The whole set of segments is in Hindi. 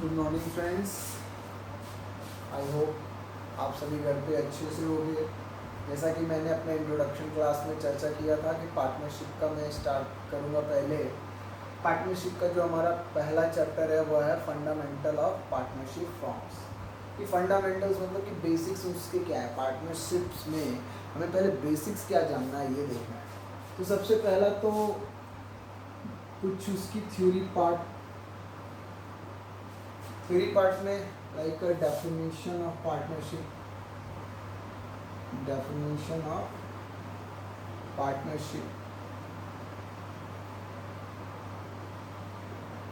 Good morning friends. I hope आप सभी घर पे अच्छे से होंगे। जैसा कि मैंने अपने इंट्रोडक्शन क्लास में चर्चा किया था कि पार्टनरशिप का मैं स्टार्ट करूँगा। पहले पार्टनरशिप का जो हमारा पहला चैप्टर है वो है फंडामेंटल ऑफ पार्टनरशिप फॉर्म्स। कि फंडामेंटल्स मतलब कि बेसिक्स उसके क्या है। पार्टनरशिप्स में हमें पहले बेसिक्स क्या जानना है ये देखना है। तो सबसे पहला तो कुछ उसकी थ्योरी पार्ट में like a definition of partnership,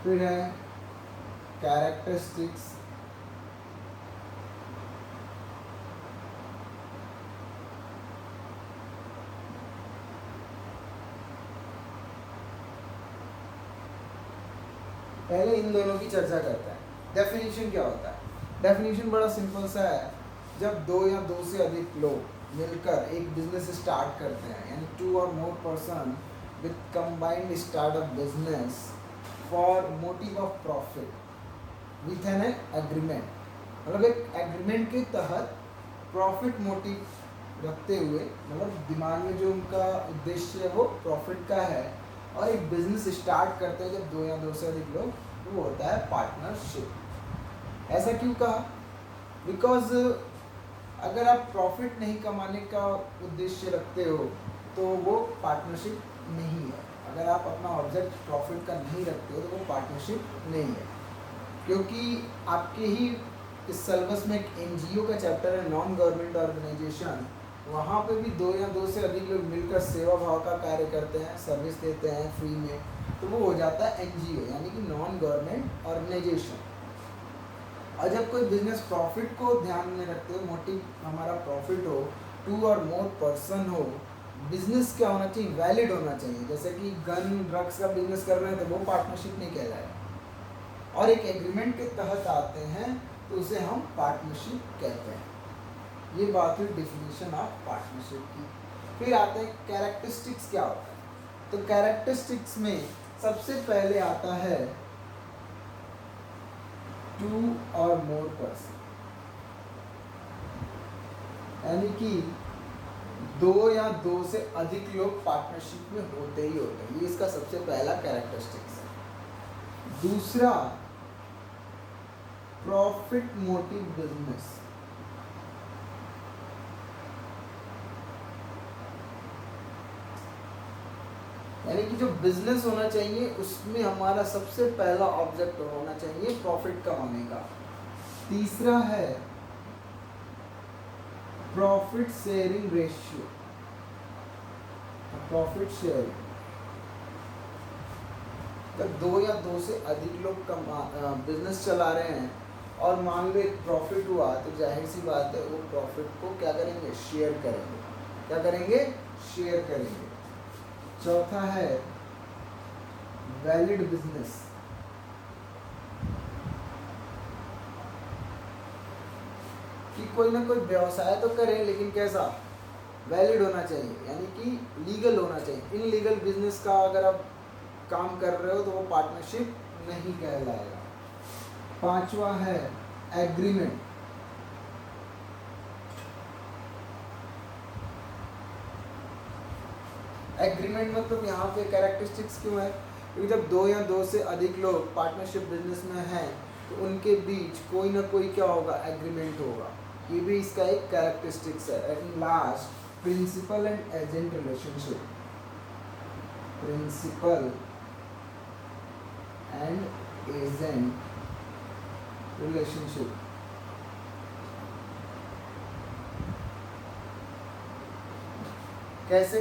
फिर है characteristics, पहले इन दोनों की चर्चा करते हैं। डेफिनेशन क्या होता है? डेफिनेशन बड़ा सिंपल सा है। जब दो या दो से अधिक लोग मिलकर एक बिजनेस स्टार्ट करते हैं यानी टू और more person with combined start a business for motive of profit with an agreement, मतलब एक एग्रीमेंट के तहत प्रॉफिट मोटिव रखते हुए, मतलब दिमाग में जो उनका उद्देश्य है वो प्रॉफिट का है और एक बिजनेस स्टार्ट करते हैं जब दो या दो से अधिक लोग, वो होता है पार्टनरशिप। ऐसा क्यों कहा? बिकॉज अगर आप प्रॉफिट नहीं कमाने का उद्देश्य रखते हो तो वो पार्टनरशिप नहीं है। अगर आप अपना ऑब्जेक्ट प्रॉफिट का नहीं रखते हो तो वो पार्टनरशिप नहीं है। क्योंकि आपके ही इस सिलेबस में एक एनजीओ का चैप्टर है, नॉन गवर्नमेंट ऑर्गेनाइजेशन। वहाँ पे भी दो या दो से अधिक लोग मिलकर सेवा भाव का कार्य करते हैं, सर्विस देते हैं फ्री में, तो वो हो जाता है एनजीओ यानी कि नॉन गवर्नमेंट ऑर्गेनाइजेशन। और जब कोई बिजनेस प्रॉफिट को ध्यान में रखते हो, मोटिव हमारा प्रॉफिट हो, टू और मोर पर्सन हो, बिजनेस क्या होना चाहिए? वैलिड होना चाहिए। जैसे कि गन ड्रग्स का बिजनेस कर रहे हैं तो वो पार्टनरशिप नहीं कहलाएगा। और एक एग्रीमेंट के तहत आते हैं तो उसे हम पार्टनरशिप कहते हैं। ये बात हुई डेफिनेशन ऑफ पार्टनरशिप की। फिर आते हैं कैरेक्टरिस्टिक्स क्या होता है। तो कैरेक्टरिस्टिक्स में सबसे पहले आता है टू और मोर पर्सन, यानी कि दो या दो से अधिक लोग पार्टनरशिप में होते ही होते हैं। ये इसका सबसे पहला कैरेक्टरिस्टिक्स है। दूसरा, प्रॉफिट मोटिव बिजनेस। यानी कि जो बिजनेस होना चाहिए उसमें हमारा सबसे पहला ऑब्जेक्ट होना चाहिए प्रॉफिट कमाने का। तीसरा है profit sharing ratio. Profit sharing, जब दो या दो से अधिक लोग बिजनेस चला रहे हैं और मान लो एक प्रॉफिट हुआ तो जाहिर सी बात है वो प्रॉफिट को क्या करेंगे? शेयर करेंगे। क्या करेंगे? शेयर करेंगे। चौथा है वैलिड बिजनेस। कि कोई ना कोई व्यवसाय तो करें लेकिन कैसा? वैलिड होना चाहिए, यानी कि लीगल होना चाहिए। इनलीगल बिजनेस का अगर आप काम कर रहे हो तो वो पार्टनरशिप नहीं कहलाएगा। पांचवा है एग्रीमेंट। एग्रीमेंट मतलब यहाँ पे कैरेक्टरिस्टिक्स क्यों है? क्योंकि जब दो या दो से अधिक लोग पार्टनरशिप बिजनेस में हैं तो उनके बीच कोई ना कोई क्या होगा? एग्रीमेंट होगा। ये भी इसका एक कैरेक्टरिस्टिक्स है। And last, principal and agent relationship. Principal and agent relationship. कैसे?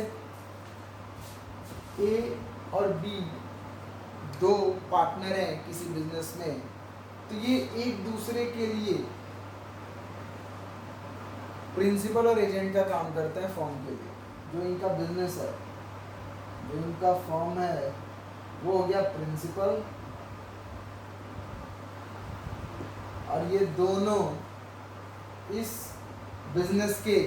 ए और बी दो पार्टनर हैं किसी बिजनेस में, तो ये एक दूसरे के लिए प्रिंसिपल और एजेंट का काम करते हैं फॉर्म के लिए। जो इनका बिजनेस है, जो इनका फॉर्म है, वो हो गया प्रिंसिपल, और ये दोनों इस बिजनेस के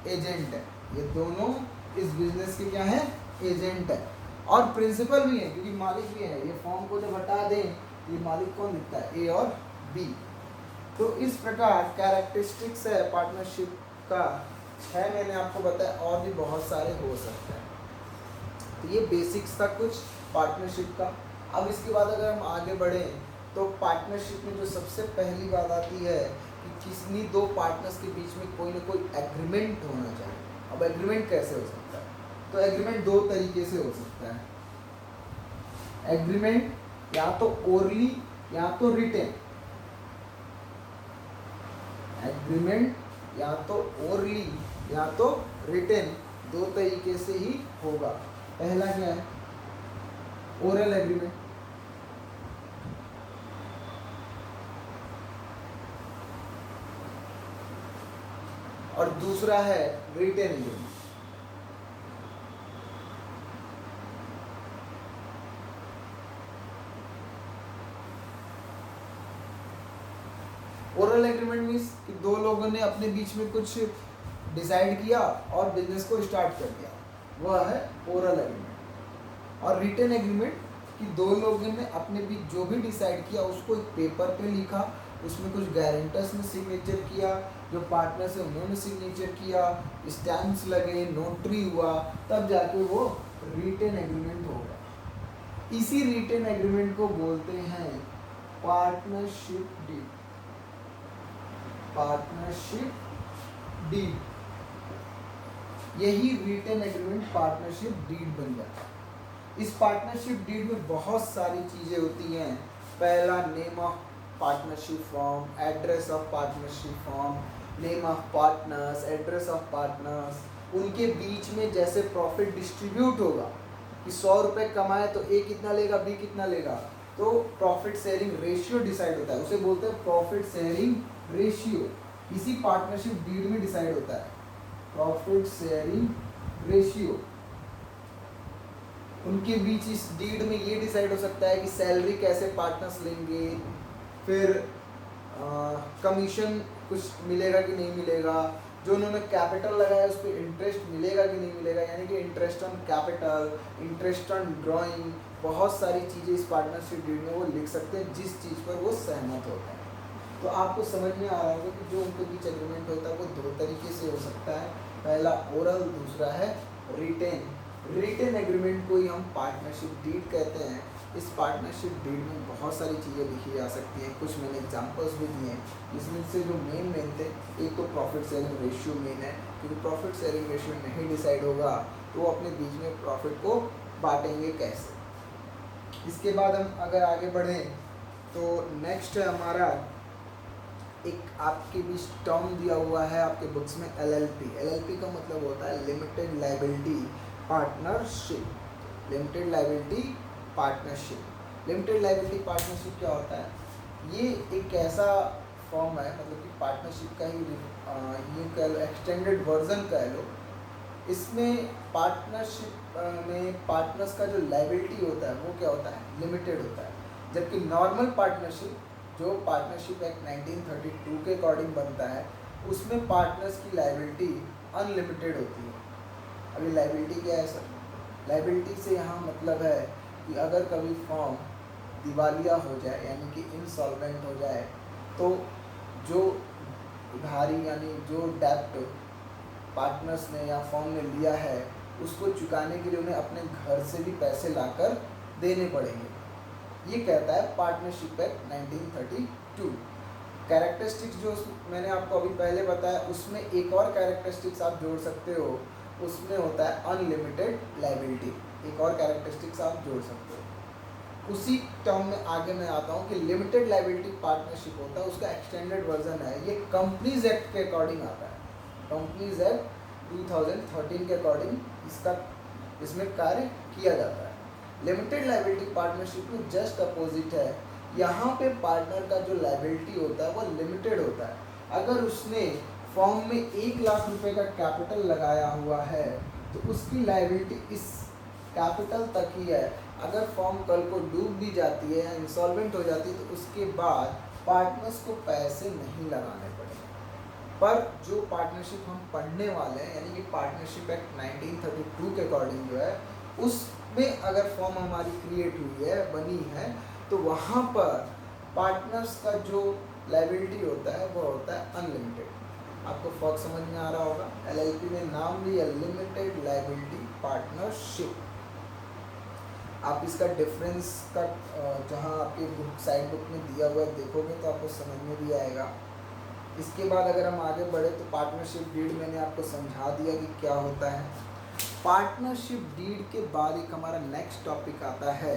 एजेंट है। ये दोनों इस बिजनेस के क्या है? एजेंट है। और प्रिंसिपल भी है क्योंकि मालिक भी है। ये फॉर्म को जब हटा दें तो ये मालिक कौन दिखता है? ए और बी। तो इस प्रकार कैरेक्टरिस्टिक्स है पार्टनरशिप का है, मैंने आपको बताया, और भी बहुत सारे हो सकते हैं। तो ये बेसिक्स था कुछ पार्टनरशिप का। अब इसके बाद अगर हम आगे बढ़ें तो पार्टनरशिप में जो सबसे पहली बात आती है कि किसी दो पार्टनर्स के बीच में कोई ना कोई एग्रीमेंट होना चाहिए। अब एग्रीमेंट कैसे हो सकता है? तो एग्रीमेंट दो तरीके से हो सकता है। एग्रीमेंट या तो ओरली या तो रिटेन। एग्रीमेंट या तो ओरली या तो रिटेन, दो तरीके से ही होगा। पहला क्या है? Oral agreement. और दूसरा है written agreement. Oral agreement means कि दो लोगों ने अपने बीच में कुछ डिसाइड किया और बिजनेस को स्टार्ट कर दिया, वह है ओरल एग्रीमेंट। और रिटेन एग्रीमेंट कि दो लोगों ने अपने बीच जो भी डिसाइड किया उसको एक पेपर पे लिखा, उसमें कुछ गारंटर्स ने सिग्नेचर किया, जो पार्टनर्स है उन्होंने सिग्नेचर किया, स्टैम्प्स लगे, नोटरी हुआ, तब जाके वो रिटेन एग्रीमेंट होगा। इसी रिटेन एग्रीमेंट को बोलते हैं पार्टनरशिप डीड। पार्टनरशिप डीड, यही रिटेन एग्रीमेंट पार्टनरशिप डीड बन जाता है। इस पार्टनरशिप डीड में बहुत सारी चीज़ें होती हैं। पहला name of partnership form, address of partnership form, name of partners, address of partners, उनके बीच में जैसे प्रॉफिट डिस्ट्रीब्यूट होगा कि 100 रुपये कमाए तो ए कितना लेगा, बी कितना लेगा, तो प्रॉफिट शेयरिंग रेशियो डिसाइड होता है, उसे बोलते हैं प्रॉफिट शेयरिंग रेशियो। इसी पार्टनरशिप डीड में डिसाइड होता है प्रॉफिट शेयरिंग रेशियो। उनके बीच इस डीड में ये डिसाइड हो सकता है कि सैलरी कैसे पार्टनर्स लेंगे, फिर कमीशन कुछ मिलेगा कि नहीं मिलेगा, जो उन्होंने कैपिटल लगाया उस पर इंटरेस्ट मिलेगा कि नहीं मिलेगा, यानी कि interest on capital, interest on drawing, बहुत सारी चीज़ें इस पार्टनरशिप डीड में वो लिख सकते हैं जिस चीज़ पर वो सहमत होते हैं। तो आपको समझ में आ रहा होगा कि जो उनके बीच एग्रीमेंट होता है वो दो तरीके से हो सकता है, पहला ओरल, दूसरा है रिटेन। रिटेन एग्रीमेंट को ही हम पार्टनरशिप डीड कहते हैं। इस पार्टनरशिप डीड में बहुत सारी चीज़ें लिखी जा सकती हैं, कुछ मैंने एग्जांपल्स भी दिए हैं। इसमें से जो मेन थे, एक तो प्रॉफिट शेयरिंग रेशियो मेन है, क्योंकि प्रॉफिट शेयरिंग रेशियो नहीं डिसाइड होगा तो वो अपने बीच में प्रॉफिट को बांटेंगे कैसे। इसके बाद हम अगर आगे बढ़ें तो नेक्स्ट है हमारा, एक आपके बीच टर्म दिया हुआ है आपके बुक्स में, LLP। LLP का मतलब होता है limited liability partnership. Limited liability partnership. Limited liability partnership क्या होता है? ये एक ऐसा फॉर्म है, मतलब कि पार्टनरशिप का ही ये कह लो, एक्सटेंडेड वर्जन कह लो। इसमें पार्टनरशिप में पार्टनर्स का जो लायबिलिटी होता है वो क्या होता है? लिमिटेड होता है। जबकि नॉर्मल पार्टनरशिप जो पार्टनरशिप एक्ट 1932 के अकॉर्डिंग बनता है उसमें पार्टनर्स की लायबिलिटी अनलिमिटेड होती है। अभी लायबिलिटी क्या है सर? लायबिलिटी से यहाँ मतलब है कि अगर कभी फर्म दिवालिया हो जाए, यानी कि इंसॉल्वेंट हो जाए, तो जो उधारी यानी जो डेब्ट पार्टनर्स ने या फर्म ने लिया है उसको चुकाने के लिए उन्हें अपने घर से भी पैसे लाकर देने पड़ेंगे। ये कहता है पार्टनरशिप एक्ट 1932। कैरेक्टरिस्टिक्स जो मैंने आपको अभी पहले बताया उसमें एक और कैरेक्टरिस्टिक्स आप जोड़ सकते हो, उसमें होता है अनलिमिटेड लायबिलिटी। एक और कैरेक्टरिस्टिक्स आप जोड़ सकते हो। उसी टर्म में आगे मैं आता हूँ कि लिमिटेड लायबिलिटी पार्टनरशिप होता है, उसका एक्सटेंडेड वर्जन है, ये कंपनीज एक्ट के अकॉर्डिंग आता है। कंपनीज एक्ट 2013 के अकॉर्डिंग इसमें कार्य किया जाता है। लिमिटेड लायबिलिटी पार्टनरशिप में जस्ट अपोजिट है। यहाँ पे पार्टनर का जो लायबिलिटी होता है वो लिमिटेड होता है। अगर उसने फॉर्म में 1 लाख रुपए का कैपिटल लगाया हुआ है तो उसकी लायबिलिटी इस कैपिटल तक ही है। अगर फॉर्म कल को डूब भी जाती है या इंसॉल्वेंट हो जाती है तो उसके बाद पार्टनर्स को पैसे नहीं लगाने पड़ेंगे। पर जो पार्टनरशिप हम पढ़ने वाले हैं, यानी कि पार्टनरशिप एक्ट 1932 के अकॉर्डिंग जो है, उसमें अगर फॉर्म हमारी क्रिएट हुई है, बनी है, तो वहाँ पर पार्टनर्स का जो लायबिलिटी होता है वो होता है अनलिमिटेड। आपको फर्क समझ में आ रहा होगा, एलएलपी में नाम भी है लिमिटेड लायबिलिटी पार्टनरशिप। आप इसका डिफरेंस का जहाँ आपके बुक साइड बुक में दिया हुआ है देखोगे तो आपको समझ में भी आएगा। इसके बाद अगर हम आगे बढ़े तो पार्टनरशिप डीड मैंने आपको समझा दिया कि क्या होता है। पार्टनरशिप डीड के बाद एक हमारा नेक्स्ट टॉपिक आता है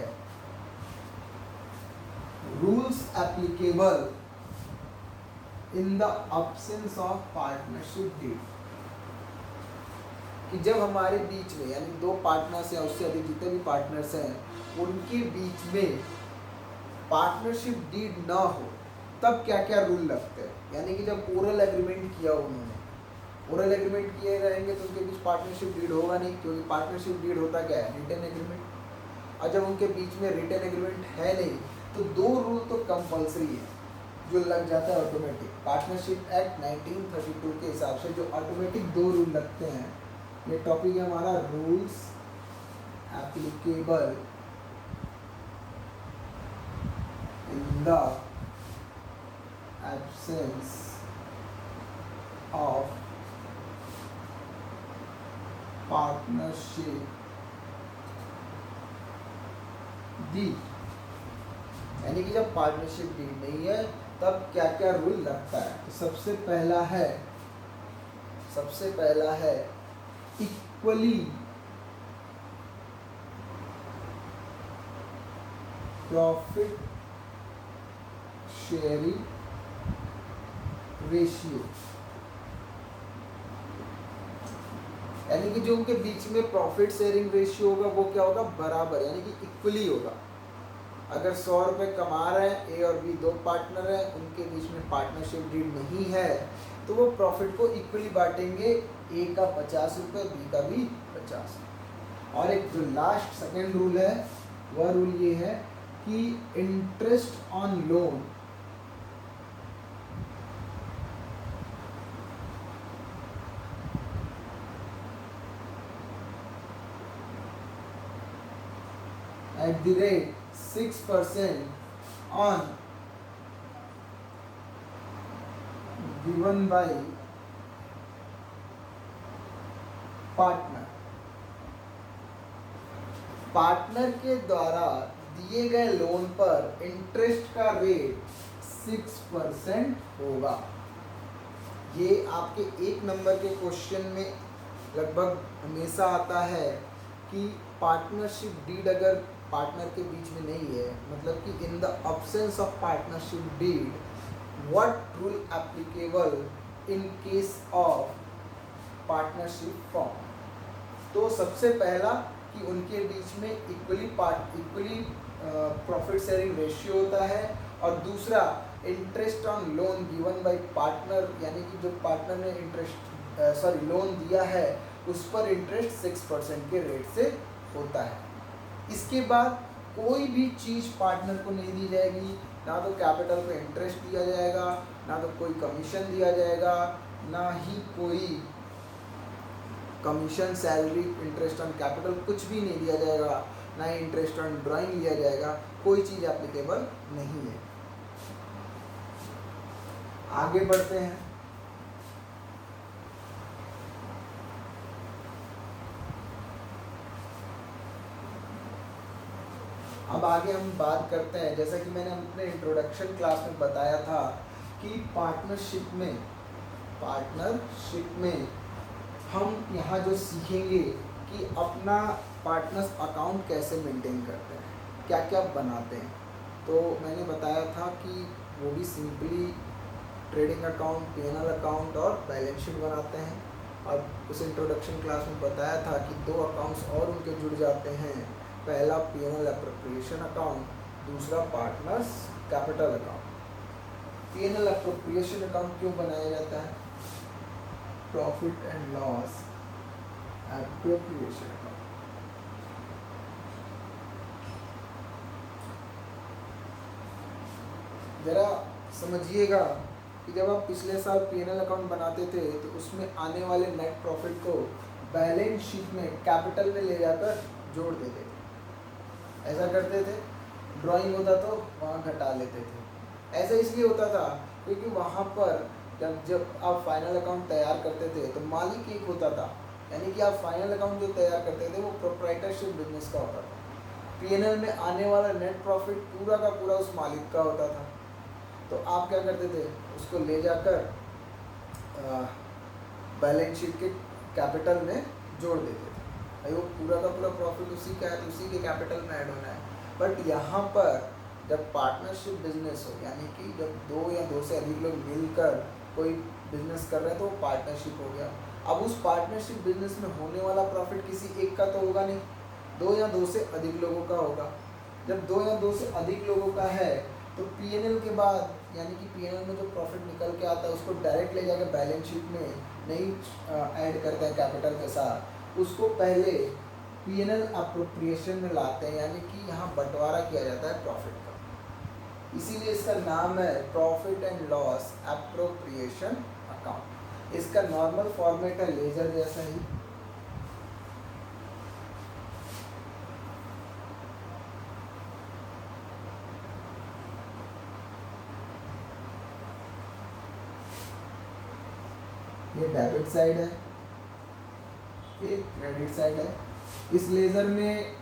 rules applicable in the absence of partnership deed. कि जब हमारे बीच में यानी दो पार्टनर्स या उससे अधिक जितने भी पार्टनर्स हैं उनके बीच में पार्टनरशिप डीड ना हो तब क्या क्या रूल लगते हैं। यानी कि जब ओरल एग्रीमेंट किया उन्होंने, ओरल एग्रीमेंट किए रहेंगे तो उनके बीच पार्टनरशिप डीड होगा नहीं, क्योंकि पार्टनरशिप डीड होता क्या है, रिटन एग्रीमेंट। और जब उनके बीच में रिटन एग्रीमेंट है नहीं तो दो रूल तो कंपलसरी है जो लग जाता है ऑटोमेटिक। पार्टनरशिप एक्ट 1932 के हिसाब से जो ऑटोमेटिक दो रूल लगते हैं, ये टॉपिक है हमारा rules applicable in the absence of partnership deed. यानी कि जब पार्टनरशिप डीड नहीं है तब क्या क्या रूल लगता है। तो सबसे पहला है इक्वली प्रॉफिट शेयरिंग रेशियो। यानी कि जो उनके बीच में प्रॉफिट शेयरिंग रेशियो होगा वो क्या होगा, बराबर, यानी कि इक्वली होगा। अगर 100 रुपये कमा रहे हैं, ए और बी दो पार्टनर हैं, उनके बीच में पार्टनरशिप डीड नहीं है तो वो प्रॉफिट को इक्वली बांटेंगे, ए का 50 रुपये, बी का भी 50। और एक जो लास्ट सेकेंड रूल है वह रूल ये है कि interest on loan at the rate 6% on given by partner के द्वारा दिए गए लोन पर इंटरेस्ट का रेट 6% होगा। ये आपके 1 नंबर के क्वेश्चन में लगभग हमेशा आता है कि पार्टनरशिप डीड अगर पार्टनर के बीच में नहीं है, मतलब कि in the absence of partnership deed what rule applicable in case of partnership form. तो सबसे पहला कि उनके बीच में इक्वली प्रॉफिट शेयरिंग रेशियो होता है, और दूसरा interest on loan given by partner, यानी कि जो पार्टनर ने लोन दिया है उस पर इंटरेस्ट 6% के रेट से होता है। इसके बाद कोई भी चीज़ पार्टनर को नहीं दी जाएगी, ना तो कैपिटल पे इंटरेस्ट दिया जाएगा, ना तो कोई कमीशन दिया जाएगा, ना ही कोई commission, salary, interest on capital कुछ भी नहीं दिया जाएगा, ना ही इंटरेस्ट ऑन ड्राइंग लिया जाएगा। कोई चीज़ एप्लीकेबल नहीं है। आगे बढ़ते हैं। अब आगे हम बात करते हैं, जैसा कि मैंने अपने इंट्रोडक्शन क्लास में बताया था कि पार्टनरशिप में हम यहाँ जो सीखेंगे कि अपना पार्टनर्स अकाउंट कैसे मेंटेन करते हैं, क्या क्या बनाते हैं। तो मैंने बताया था कि वो भी simply trading account, P&L account और बैलेंस शीट बनाते हैं। और उस इंट्रोडक्शन क्लास में बताया था कि 2 अकाउंट्स और उनके जुड़ जाते हैं, पहला P&L एप्रोप्रिएशन अकाउंट, दूसरा partners capital account. P&L appropriation account क्यों बनाया जाता है? Profit and loss appropriation account. जरा समझिएगा कि जब आप पिछले साल P&L अकाउंट बनाते थे तो उसमें आने वाले नेट प्रॉफिट को बैलेंस शीट में कैपिटल में ले जाकर जोड़ देते थे, ऐसा करते थे। ड्राइंग होता तो वहाँ घटा लेते थे। ऐसा इसलिए होता था क्योंकि वहाँ पर जब आप फाइनल अकाउंट तैयार करते थे तो मालिक एक होता था, यानी कि आप फाइनल अकाउंट जो तैयार करते थे वो प्रोप्राइटरशिप बिजनेस का होता था। पीएनएल में आने वाला नेट प्रॉफिट पूरा का पूरा उस मालिक का होता था। तो आप क्या करते थे, उसको ले जाकर बैलेंस शीट के कैपिटल में जोड़ देते थे, भाई वो पूरा का पूरा प्रॉफिट उसी का है तो उसी के कैपिटल में ऐड होना है। बट यहाँ पर जब पार्टनरशिप बिजनेस हो, यानी कि जब दो या दो से अधिक लोग मिलकर कोई बिजनेस कर रहे हैं तो वो पार्टनरशिप हो गया। अब उस पार्टनरशिप बिजनेस में होने वाला प्रॉफिट किसी एक का तो होगा नहीं, दो या दो से अधिक लोगों का होगा। जब दो या दो से अधिक लोगों का है तो पीएनएल के बाद, यानी कि पीएनएल में जो प्रॉफिट निकल के आता है उसको डायरेक्ट ले जाकर बैलेंस शीट में नहीं ऐड करते हैं कैपिटल के साथ, उसको पहले पीएनएल अप्रोप्रिएशन में लाते हैं, यानी कि यहाँ बंटवारा किया जाता है प्रॉफिट का। इसीलिए इसका नाम है profit and loss appropriation account. इसका नॉर्मल फॉर्मेट है लेजर जैसा ही। ये डेबिट साइड है, ये क्रेडिट साइड है। इस लेजर में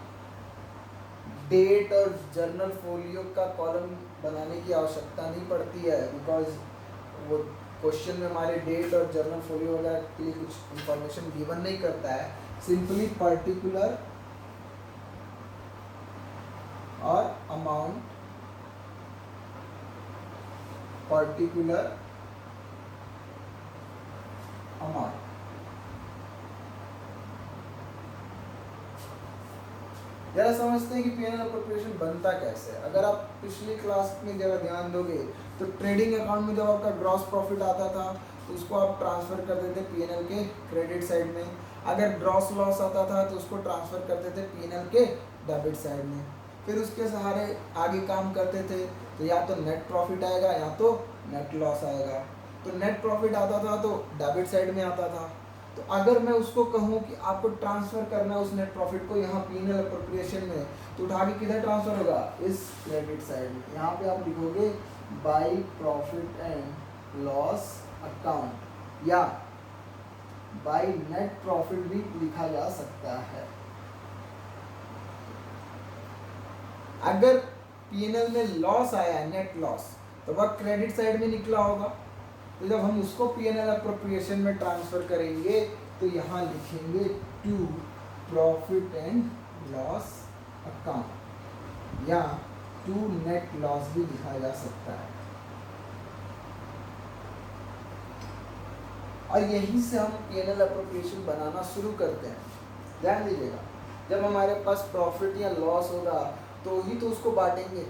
डेट और जर्नल फोलियो का कॉलम बनाने की आवश्यकता नहीं पड़ती है, बिकॉज वो क्वेश्चन में हमारे डेट और जर्नल फोलियो वगैरह के लिए कुछ इंफॉर्मेशन गिवन नहीं करता है। सिंपली पर्टिकुलर और अमाउंट, पर्टिकुलर अमाउंट। जरा समझते हैं कि पीएनएल अप्रोप्रिएशन बनता कैसे है। अगर आप पिछली क्लास में जरा ध्यान दोगे तो ट्रेडिंग अकाउंट में जब आपका ग्रॉस प्रॉफिट आता था तो उसको आप ट्रांसफर करते थे पीएनएल के क्रेडिट साइड में। अगर ग्रॉस लॉस आता था तो उसको ट्रांसफर करते थे पीएनएल के डेबिट साइड में। फिर उसके सहारे आगे काम करते थे, तो या तो नेट प्रॉफिट आएगा या तो नेट लॉस आएगा। तो नेट प्रॉफिट आता था तो डेबिट साइड में आता था। तो अगर मैं उसको कहूँ कि आपको ट्रांसफर करना है उस नेट प्रॉफिट को यहाँ पीएनएल अप्रोप्रिएशन में, तो उठा के किधर ट्रांसफर होगा, इस क्रेडिट साइड में। यहाँ पे आप लिखोगे by profit and loss account, या बाय नेट प्रॉफिट भी लिखा जा सकता है। अगर पीएनएल में लॉस आया है, नेट लॉस, तो वह क्रेडिट साइड में निकला होगा। तो जब हम उसको पीएनएल अप्रोप्रिएशन में ट्रांसफर करेंगे तो यहाँ लिखेंगे to profit and loss account, या टू नेट लॉस भी लिखा जा सकता है। और यहीं से हम पीएनएल अप्रोप्रिएशन बनाना शुरू करते हैं। ध्यान दीजिएगा, जब हमारे पास प्रॉफिट या लॉस होगा तो ही तो उसको बांटेंगे,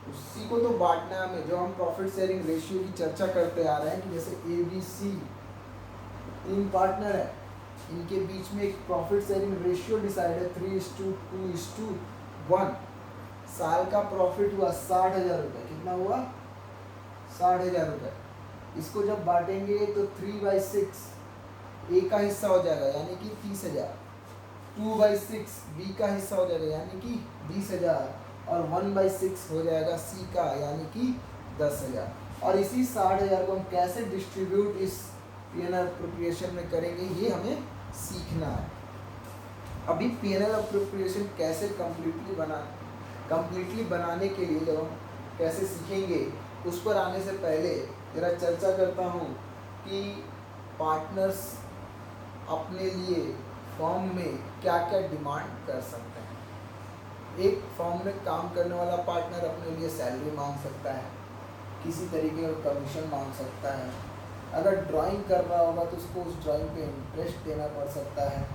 उसी को तो बांटना है हमें। जो हम प्रॉफिट शेयरिंग रेशियो की चर्चा करते आ रहे हैं कि जैसे ABC 3 पार्टनर है, इनके बीच में एक प्रॉफिट शेयरिंग रेशियो डिसाइड है 3:2:1। साल का प्रॉफिट हुआ 60,000 रुपये। कितना हुआ, 60,000 रुपये। इसको जब बांटेंगे तो 3/6 A का हिस्सा हो जाएगा, यानी कि 30,000। 2/6 B का हिस्सा हो जाएगा, यानी कि 20,000। और 1/6 हो जाएगा C का, यानी कि 10,000। और इसी 60,000 को हम कैसे डिस्ट्रीब्यूट इस पीएनएल अप्रोप्रिएशन में करेंगे, ये हमें सीखना है। अभी पीएनएल अप्रोप्रिएशन कैसे कंप्लीटली बनाने के लिए जब हम कैसे सीखेंगे, उस पर आने से पहले जरा चर्चा करता हूँ कि पार्टनर्स अपने लिए फॉर्म में क्या क्या डिमांड कर सकते हैं। एक फॉर्म में काम करने वाला पार्टनर अपने लिए सैलरी मांग सकता है, किसी तरीके का कमीशन मांग सकता है। अगर ड्राइंग कर रहा होगा तो उसको उस ड्राइंग पे इंटरेस्ट देना पड़ सकता है।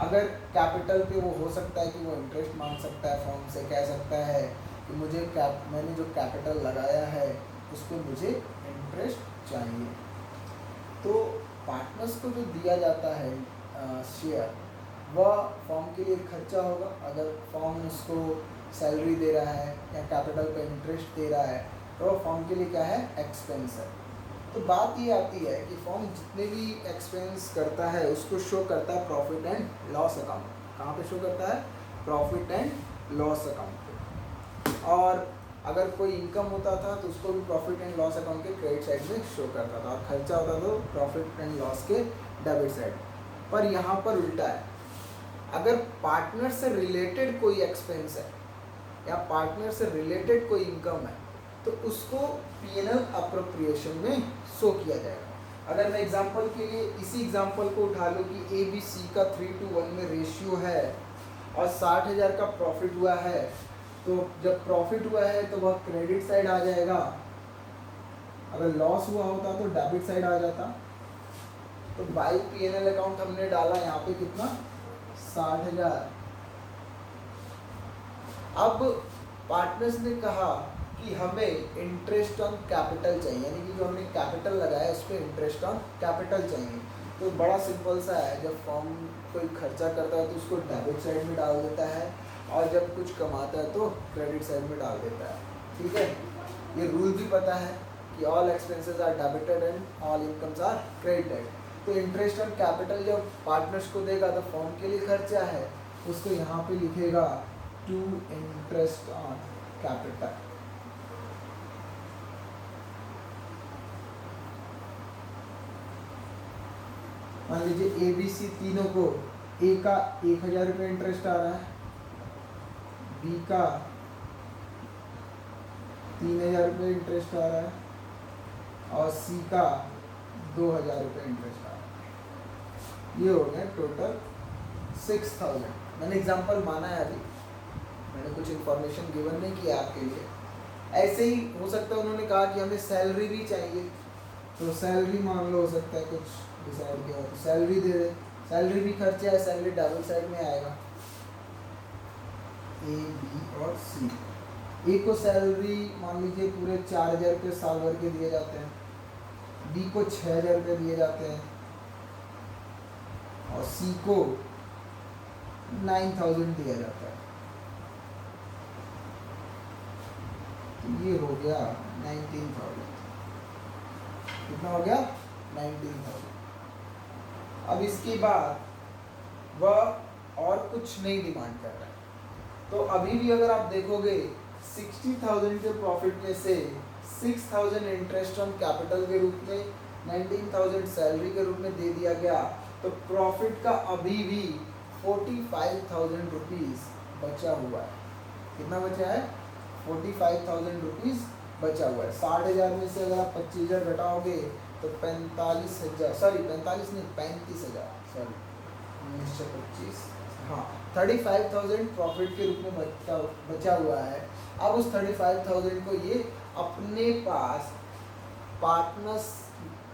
अगर कैपिटल पे वो हो सकता है कि वो इंटरेस्ट मांग सकता है, फॉर्म से कह सकता है कि मैंने जो कैपिटल लगाया है उसको मुझे इंटरेस्ट चाहिए। तो पार्टनर्स को जो दिया जाता है शेयर, वह फॉर्म के लिए खर्चा होगा। अगर फॉर्म उसको सैलरी दे रहा है या कैपिटल पे इंटरेस्ट दे रहा है तो वह फॉर्म के लिए क्या है, एक्सपेंस है। तो बात ये आती है कि फॉर्म जितने भी एक्सपेंस करता है उसको शो करता है प्रॉफिट एंड लॉस अकाउंट। कहाँ पे शो करता है, प्रॉफिट एंड लॉस अकाउंट पे। और अगर कोई इनकम होता था तो उसको भी प्रॉफिट एंड लॉस अकाउंट के क्रेडिट साइड में शो करता था, और खर्चा होता तो प्रॉफिट एंड लॉस के डेबिट साइड। पर यहाँ पर उल्टा है, अगर पार्टनर से रिलेटेड कोई एक्सपेंस है या पार्टनर से रिलेटेड कोई इनकम है तो उसको P&L अप्रोप्रिएशन में शो किया जाएगा। अगर मैं एग्जांपल के लिए इसी एग्जांपल को उठा लूँ कि ABC का 3:1 में रेशियो है और 60,000 का प्रॉफिट हुआ है, तो जब प्रॉफिट हुआ है तो वह क्रेडिट साइड आ जाएगा, अगर लॉस हुआ होता तो डेबिट साइड आ जाता। तो बाई P&L अकाउंट हमने डाला यहाँ पे कितना, 60,000। अब पार्टनर्स ने कहा कि हमें इंटरेस्ट ऑन कैपिटल चाहिए, यानी कि जो हमने कैपिटल लगाया उस पर इंटरेस्ट ऑन कैपिटल चाहिए। तो बड़ा सिंपल सा है, जब फॉर्म कोई खर्चा करता है तो उसको डेबिट साइड में डाल देता है, और जब कुछ कमाता है तो क्रेडिट साइड में डाल देता है। ठीक है, ये रूल भी पता है कि all expenses are debited and all incomes are credited. तो इंटरेस्ट ऑन कैपिटल जब पार्टनर्स को देगा तो फॉर्म के लिए खर्चा है, उसको यहाँ पे लिखेगा टू इंटरेस्ट ऑन कैपिटल। मान लीजिए ABC तीनों को, A का 1,000 रुपये इंटरेस्ट आ रहा है, B का 3,000 रुपये इंटरेस्ट आ रहा है, और C का 2,000 रुपये इंटरेस्ट आ रहा है। ये हो गया टोटल 6,000। मैंने एग्जांपल माना है, अभी मैंने कुछ इन्फॉर्मेशन गिवन नहीं किया आपके लिए। ऐसे ही हो सकता है उन्होंने कहा कि हमें सैलरी भी चाहिए, तो सैलरी मान लो हो सकता है कुछ डिसाइड किया हो तो सैलरी दे दे, सैलरी भी खर्चा है, सैलरी डबल साइड में आएगा। A, B और C। A को सैलरी मान लीजिए पूरे 4,000 रुपये साल भर के दिए जाते हैं, B को 6,000 रुपये दिए जाते हैं, और C को 9,000 दिया जाता है। तो ये हो गया 19,000। कितना हो गया, 19,000। अब इसके बाद वह और कुछ नहीं डिमांड कर रहा है, तो अभी भी अगर आप देखोगे 60,000 के प्रॉफिट में से 6,000 इंटरेस्ट ऑन कैपिटल के रूप में, 19,000 सैलरी के रूप में दे दिया गया, तो प्रॉफिट का अभी भी 45,000 रुपीज़ बचा हुआ है। कितना बचा है, 45,000 रुपीज़ बचा हुआ है। 60,000 में से अगर आप 25,000 घटाओगे तो 45,000, सॉरी 45 नहीं 35,000, सॉरी 1925, हाँ 35,000 प्रॉफिट के रूप में बचा हुआ है। अब उस 35,000 को ये अपने पास, पार्टनर्स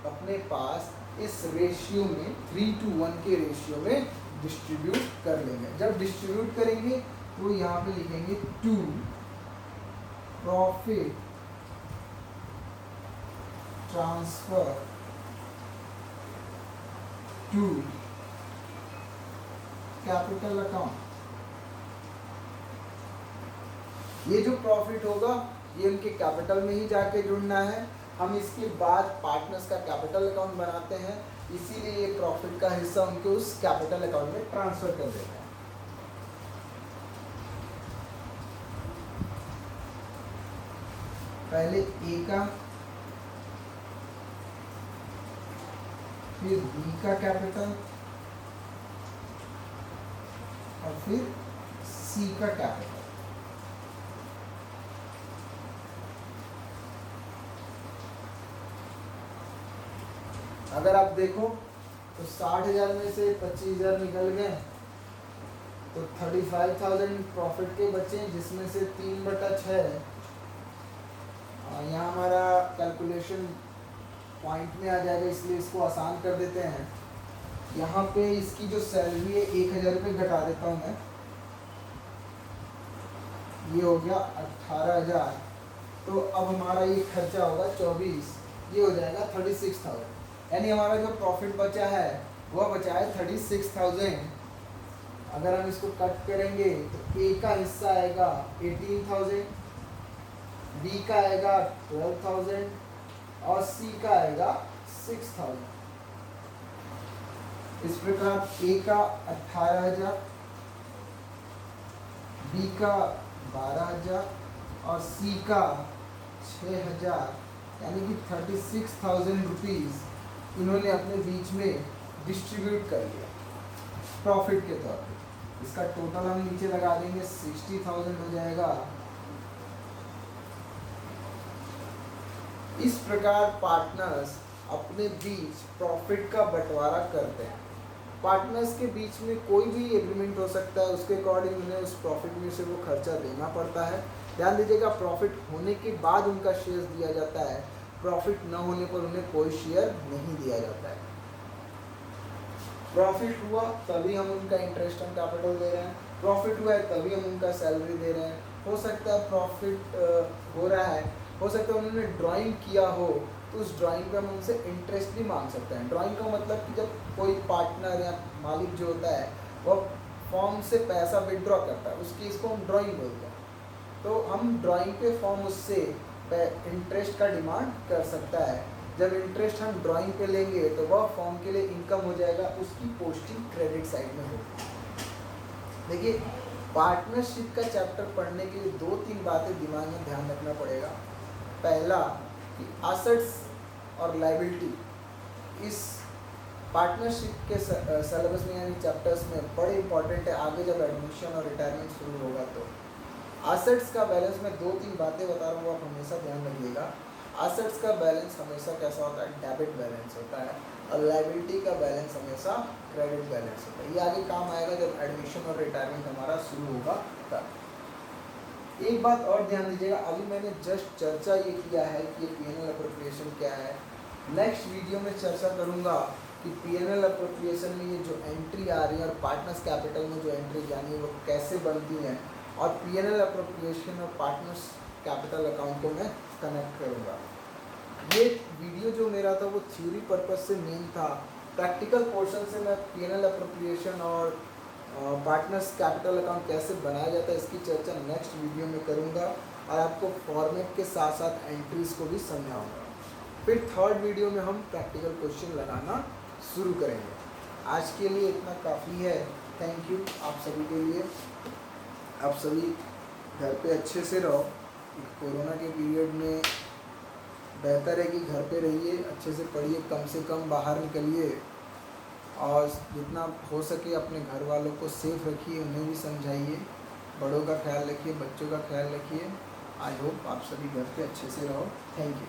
अपने पास इस रेशियो में 3:1 के रेशियो में डिस्ट्रीब्यूट कर लेंगे। जब डिस्ट्रीब्यूट करेंगे तो यहाँ पे लिखेंगे to profit transfer to capital account. ये जो प्रॉफिट होगा ये उनके कैपिटल में ही जाके जुड़ना है। हम इसके बाद पार्टनर्स का कैपिटल अकाउंट बनाते हैं, इसीलिए ये प्रॉफिट का हिस्सा उनके उस कैपिटल अकाउंट में ट्रांसफर कर देते हैं। पहले ए का, फिर बी का कैपिटल, और फिर सी का कैपिटल। अगर आप देखो तो 60,000 में से 25,000 निकल गए, तो 35,000 प्रॉफिट के बचे, जिसमें से 3/6 यहाँ हमारा कैलकुलेशन पॉइंट में आ जाएगा, इसलिए इसको आसान कर देते हैं। यहाँ पे इसकी जो सैलरी है 1,000 रुपये घटा देता हूँ मैं, ये हो गया 18,000। तो अब हमारा ये खर्चा होगा 24, ये हो जाएगा 36,000। यानी हमारा जो प्रॉफिट बचा है वह बचा है 36,000। अगर हम इसको कट करेंगे तो ए का हिस्सा आएगा 18,000, बी का आएगा 12,000 और सी का आएगा 6,000। इस प्रकार ए का 18,000, बी का 12,000 और सी का 6,000, यानी कि 36,000 रुपीज़ इन्होंने अपने बीच में डिस्ट्रीब्यूट कर लिया प्रॉफिट के तौर पे। इसका टोटल हम नीचे लगा देंगे, 60,000 हो जाएगा। इस प्रकार पार्टनर्स अपने बीच प्रॉफिट का बंटवारा करते हैं। पार्टनर्स के बीच में कोई भी एग्रीमेंट हो सकता है, उसके अकॉर्डिंग उन्हें उस प्रॉफिट में से वो खर्चा देना पड़ता है। ध्यान दीजिएगा, प्रॉफिट होने के बाद उनका शेयर दिया जाता है, प्रॉफिट न होने पर उन्हें कोई शेयर नहीं दिया जाता है। प्रॉफिट हुआ तभी हम उनका इंटरेस्ट ऑन कैपिटल दे रहे हैं, प्रॉफिट हुआ है तभी हम उनका सैलरी दे रहे हैं। हो सकता है प्रॉफिट हो रहा है, हो सकता है उन्होंने ड्राइंग किया हो, तो उस ड्राइंग पे हम उनसे इंटरेस्ट भी मांग सकते हैं। ड्राइंग का मतलब कि जब कोई पार्टनर या मालिक जो होता है वह फॉर्म से पैसा विड्रॉ करता है, उस केस को हम ड्राइंग बोलते हैं। तो हम ड्राइंग पे फॉर्म उससे इंटरेस्ट का डिमांड कर सकता है। जब इंटरेस्ट हम ड्राइंग पे लेंगे तो वह फॉर्म के लिए इनकम हो जाएगा, उसकी पोस्टिंग क्रेडिट साइड में होगी। देखिए, पार्टनरशिप का चैप्टर पढ़ने के लिए 2-3 बातें दिमाग में ध्यान रखना पड़ेगा। पहला कि एसेट्स और लायबिलिटी इस पार्टनरशिप के सिलेबस में यानी चैप्टर्स में बड़े इंपॉर्टेंट है। आगे जब एडमिशन और रिटायरमेंट शुरू होगा तो एसेट्स का बैलेंस में 2-3 बातें बता रहा हूँ, आप हमेशा ध्यान रखिएगा। एसेट्स का बैलेंस हमेशा कैसा होता है, डेबिट बैलेंस होता है, और लायबिलिटी का बैलेंस हमेशा क्रेडिट बैलेंस होता है। ये आगे काम आएगा जब एडमिशन और रिटायरमेंट हमारा शुरू होगा तब। एक बात और ध्यान दीजिएगा, अभी मैंने जस्ट चर्चा ये किया है कि ये पीएनएल अप्रोप्रिएशन क्या है। नेक्स्ट वीडियो में चर्चा करूँगा कि पीएनएल अप्रोप्रिएशन में ये जो एंट्री आ रही है और पार्टनर्स कैपिटल में जो एंट्री जानी है वो कैसे बनती हैं, और पीएनएल अप्रोप्रिएशन और पार्टनर्स कैपिटल अकाउंट को मैं कनेक्ट करूँगा। ये वीडियो जो मेरा था वो थ्योरी पर्पस से मेन था। प्रैक्टिकल पोर्शन से मैं पीएनएल अप्रोप्रिएशन और पार्टनर्स कैपिटल अकाउंट कैसे बनाया जाता है इसकी चर्चा नेक्स्ट वीडियो में करूँगा, और आपको फॉर्मेट के साथ साथ एंट्रीज को भी समझाऊँगा। फिर थर्ड वीडियो में हम प्रैक्टिकल क्वेश्चन लगाना शुरू करेंगे। आज के लिए इतना काफ़ी है। थैंक यू आप सभी के लिए। आप सभी घर पे अच्छे से रहो। कोरोना के पीरियड में बेहतर है कि घर पे रहिए, अच्छे से पढ़िए, कम से कम बाहर निकलिए, और जितना हो सके अपने घर वालों को सेफ रखिए, उन्हें भी समझाइए, बड़ों का ख्याल रखिए, बच्चों का ख्याल रखिए। आई होप आप सभी घर पे अच्छे से रहो। Thank you.